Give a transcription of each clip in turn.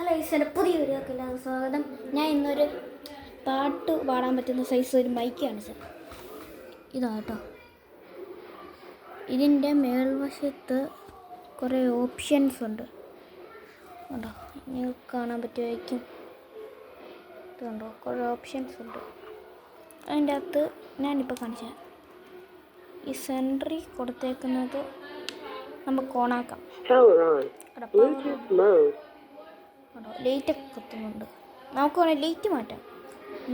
Guys, എൻ്റെ പുതിയ വീഡിയോക്ക് എല്ലാവർക്കും സ്വാഗതം. ഞാൻ ഇന്നൊരു പാട്ട് പാടാൻ പറ്റുന്ന സൈസ് ഒരു മൈക്കാണ് സാർ. ഇതാ കേട്ടോ. ഇതിൻ്റെ മേൽവശത്ത് കുറേ ഓപ്ഷൻസ് ഉണ്ട് കേട്ടോ. നിങ്ങൾക്ക് കാണാൻ പറ്റുമായിരിക്കും. ഇതുണ്ടോ, കുറേ ഓപ്ഷൻസ് ഉണ്ട്. അതിൻ്റെ അകത്ത് ഞാനിപ്പോൾ കാണിച്ചാൽ ഈ സെൻട്രി കൊടുത്തേക്കുന്നത് നമുക്ക് ഓണാക്കാം. ലൈറ്റൊക്കെ കത്തുന്നുണ്ട്. നമുക്ക് വേണേൽ ലൈറ്റ് മാറ്റാം.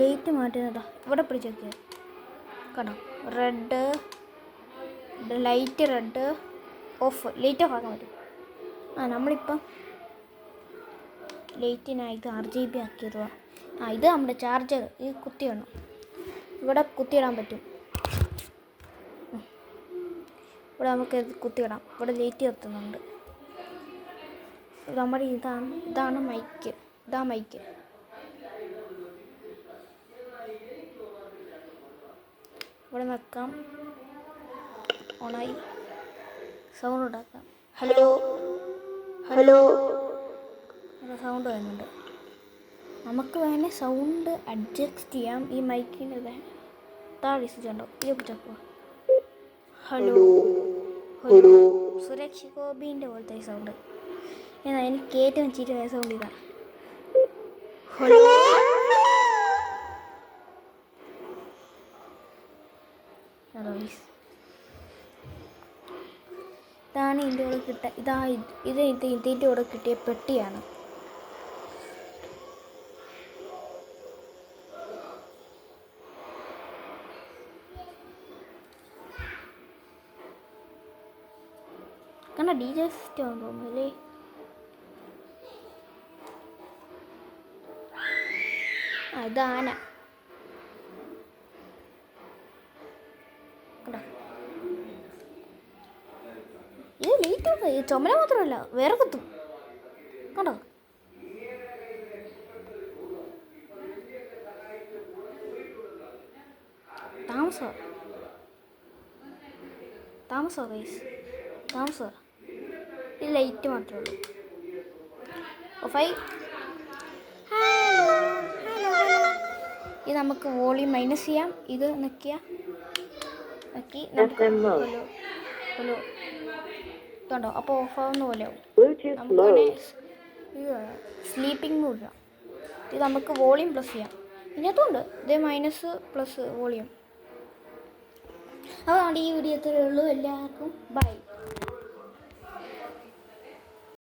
ലൈറ്റ് മാറ്റുന്നതാ ഇവിടെ പിടിച്ച് നോക്കിയത് കേട്ടോ. Red light, red of, light of ആക്കാൻ പറ്റും. നമ്മളിപ്പം ലൈറ്റിനായിട്ട് RGB ആക്കിയതുവാ. ഇത് നമ്മുടെ ചാർജർ. ഇത് കുത്തിയിടണം. ഇവിടെ കുത്തിയിടാൻ പറ്റും. ഇവിടെ നമുക്ക് കുത്തിയിടാം. ഇവിടെ ലൈറ്റ് കത്തുന്നുണ്ട്. നമ്മുടെ ഇതാണ് മൈക്ക്. ഇതാ മൈക്ക്. ഇവിടെ വെക്കാം. ഓണായി. സൗണ്ട് ഉണ്ടാക്കാം. ഹലോ ഹലോ സൗണ്ട് വരുന്നുണ്ട്. നമുക്ക് വേണേൽ സൗണ്ട് അഡ്ജസ്റ്റ് ചെയ്യാം. ഈ മൈക്കിൻ്റെ താഴെ ഉണ്ടോ, ഇതൊക്കെ ചക്കുക. ഹലോ ഹലോ സുരക്ഷ ഗോപിൻ്റെ പോലത്തെ സൗണ്ട്. എന്നാൽ എനിക്ക് ഏറ്റവും ചീത്ത സൗണ്ട് ഇതാണ്. ഹലോ ഇതാണ് ഇതിൻ്റെ കൂടെ ഇതിൻ്റെ കൂടെ കിട്ടിയ പെട്ടിയാണ്. കാരണം DJ സിസ്റ്റം തോന്നുന്നല്ലേ. ഇതാന. ഇത് ലൈറ്റ് ചുമല മാത്രമല്ല, വേറെ കത്തും കണ്ടോ. താമസോ ഗൈസ്, താമസോ. ഇത് ലൈറ്റ് മാത്രമേ ഉള്ളൂ. ഓഫായി. ഇത് നമുക്ക് വോളിയം മൈനസ് ചെയ്യാം. ഇത് നോക്കി നമുക്ക് ഹലോ ഇതുണ്ടോ. അപ്പോൾ ഓഫാവുന്ന പോലെ ആവും. നമുക്ക് ഇത് സ്ലീപ്പിംഗ് മോഡ്. ഇത് നമുക്ക് വോളിയം പ്ലസ് ചെയ്യാം. ഇതിനകത്തുണ്ട് ഇതേ മൈനസ് പ്ലസ് വോളിയം. അതാണ് ഈ വീഡിയോ. എത്രയേ ഉള്ളൂ. എല്ലാവർക്കും ബൈ.